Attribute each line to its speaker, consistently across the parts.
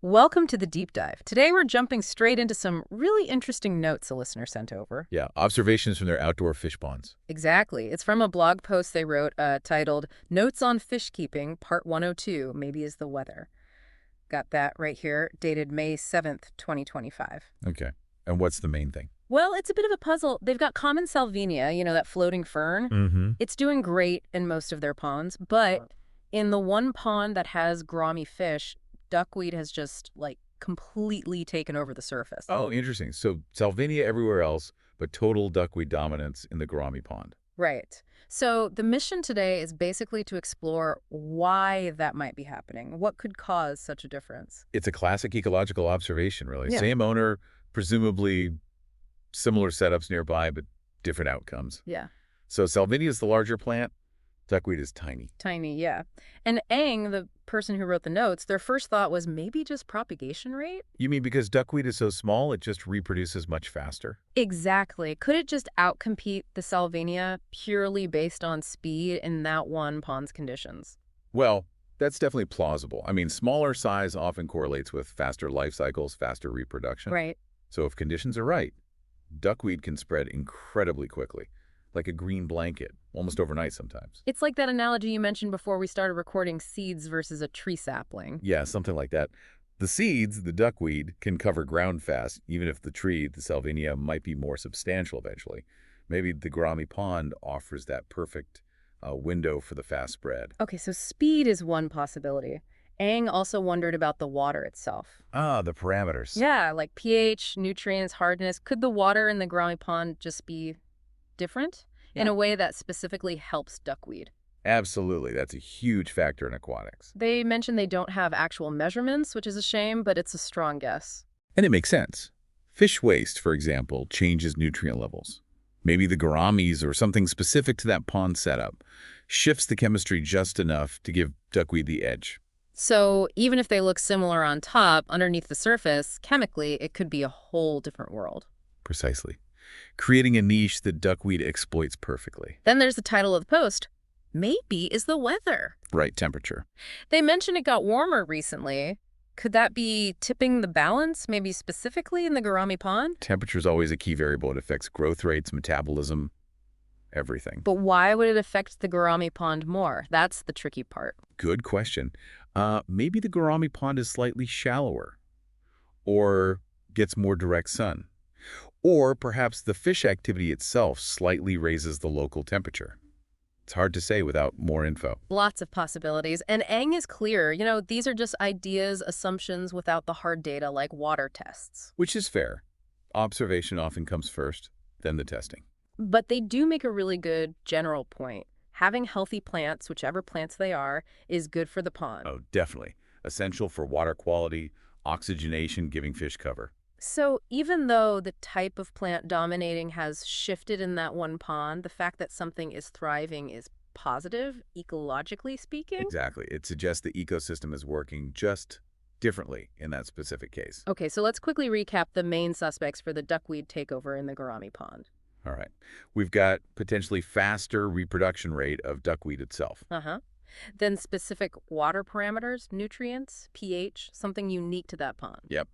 Speaker 1: Welcome to the deep dive. Today we're jumping straight into some really interesting notes a listener sent over.
Speaker 2: Yeah, observations from their outdoor fish ponds.
Speaker 1: Exactly. It's from a blog post they wrote titled Notes on Fishkeeping, Part 102, Maybe is the Weather. Got that right here, dated May 7th, 2025.
Speaker 2: Okay. And what's the main thing?
Speaker 1: Well, it's a bit of a puzzle. They've got Common Salvinia, that floating fern.
Speaker 2: Mm-hmm.
Speaker 1: It's doing great in most of their ponds, but in the one pond that has Gourami fish, duckweed has just, completely taken over the surface.
Speaker 2: Oh, interesting. So Salvinia everywhere else, but total duckweed dominance in the Gourami pond.
Speaker 1: Right. So the mission today is basically to explore why that might be happening. What could cause such a difference?
Speaker 2: It's a classic ecological observation, really.
Speaker 1: Yeah.
Speaker 2: Same owner, presumably similar setups nearby, but different outcomes.
Speaker 1: Yeah.
Speaker 2: So Salvinia is the larger plant. Duckweed is tiny.
Speaker 1: Tiny, yeah. And Aang, the person who wrote the notes, their first thought was maybe just propagation rate?
Speaker 2: You mean because duckweed is so small, it just reproduces much faster?
Speaker 1: Exactly. Could it just outcompete the Salvinia purely based on speed in that one pond's conditions?
Speaker 2: Well, that's definitely plausible. I mean, smaller size often correlates with faster life cycles, faster reproduction.
Speaker 1: Right.
Speaker 2: So if conditions are right, duckweed can spread incredibly quickly, like a green blanket, almost overnight sometimes.
Speaker 1: It's like that analogy you mentioned before we started recording seeds versus a tree sapling.
Speaker 2: Yeah, something like that. The seeds, the duckweed, can cover ground fast, even if the tree, the salvinia, might be more substantial eventually. Maybe the Gourami pond offers that perfect window for the fast spread.
Speaker 1: Okay, so speed is one possibility. Aang also wondered about the water itself.
Speaker 2: Ah, the parameters.
Speaker 1: Yeah, like pH, nutrients, hardness. Could the water in the Gourami pond just be different in
Speaker 2: Yeah.
Speaker 1: a way that specifically helps duckweed?
Speaker 2: Absolutely. That's a huge factor in aquatics.
Speaker 1: They mentioned they don't have actual measurements, which is a shame, but it's a strong guess.
Speaker 2: And it makes sense. Fish waste, for example, changes nutrient levels. Maybe the gouramis or something specific to that pond setup shifts the chemistry just enough to give duckweed the edge.
Speaker 1: So even if they look similar on top, underneath the surface, chemically, it could be a whole different world.
Speaker 2: Precisely. Creating a niche that duckweed exploits perfectly.
Speaker 1: Then there's the title of the post. Maybe is the weather.
Speaker 2: Right temperature.
Speaker 1: They mentioned it got warmer recently. Could that be tipping the balance, maybe specifically in the Gourami pond?
Speaker 2: Temperature is always a key variable. It affects growth rates, metabolism, everything.
Speaker 1: But why would it affect the Gourami pond more? That's the tricky part.
Speaker 2: Good question. Maybe the Gourami pond is slightly shallower or gets more direct sun. Or perhaps the fish activity itself slightly raises the local temperature. It's hard to say without more info.
Speaker 1: Lots of possibilities. And Aang is clear, these are just ideas, assumptions without the hard data like water tests.
Speaker 2: Which is fair. Observation often comes first, then the testing.
Speaker 1: But they do make a really good general point. Having healthy plants, whichever plants they are, is good for the pond.
Speaker 2: Oh, definitely. Essential for water quality, oxygenation, giving fish cover.
Speaker 1: So even though the type of plant dominating has shifted in that one pond, the fact that something is thriving is positive, ecologically speaking?
Speaker 2: Exactly. It suggests the ecosystem is working just differently in that specific case.
Speaker 1: Okay, so let's quickly recap the main suspects for the duckweed takeover in the Gourami pond.
Speaker 2: All right. We've got potentially faster reproduction rate of duckweed itself.
Speaker 1: Uh-huh. Then specific water parameters, nutrients, pH, something unique to that pond.
Speaker 2: Yep.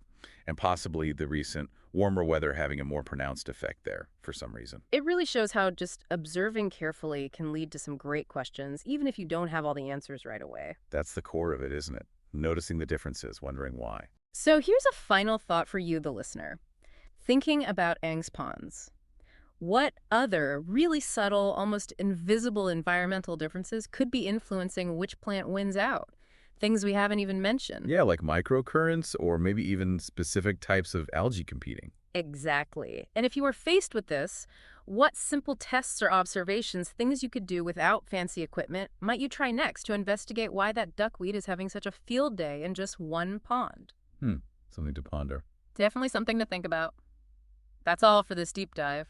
Speaker 2: And possibly the recent warmer weather having a more pronounced effect there for some reason.
Speaker 1: It really shows how just observing carefully can lead to some great questions, even if you don't have all the answers right away.
Speaker 2: That's the core of it, isn't it? Noticing the differences, wondering why.
Speaker 1: So here's a final thought for you, the listener. Thinking about Aang's ponds. What other really subtle, almost invisible environmental differences could be influencing which plant wins out? Things we haven't even mentioned.
Speaker 2: Yeah, like microcurrents or maybe even specific types of algae competing.
Speaker 1: Exactly. And if you were faced with this, what simple tests or observations, things you could do without fancy equipment, might you try next to investigate why that duckweed is having such a field day in just one pond?
Speaker 2: Something to ponder.
Speaker 1: Definitely something to think about. That's all for this deep dive.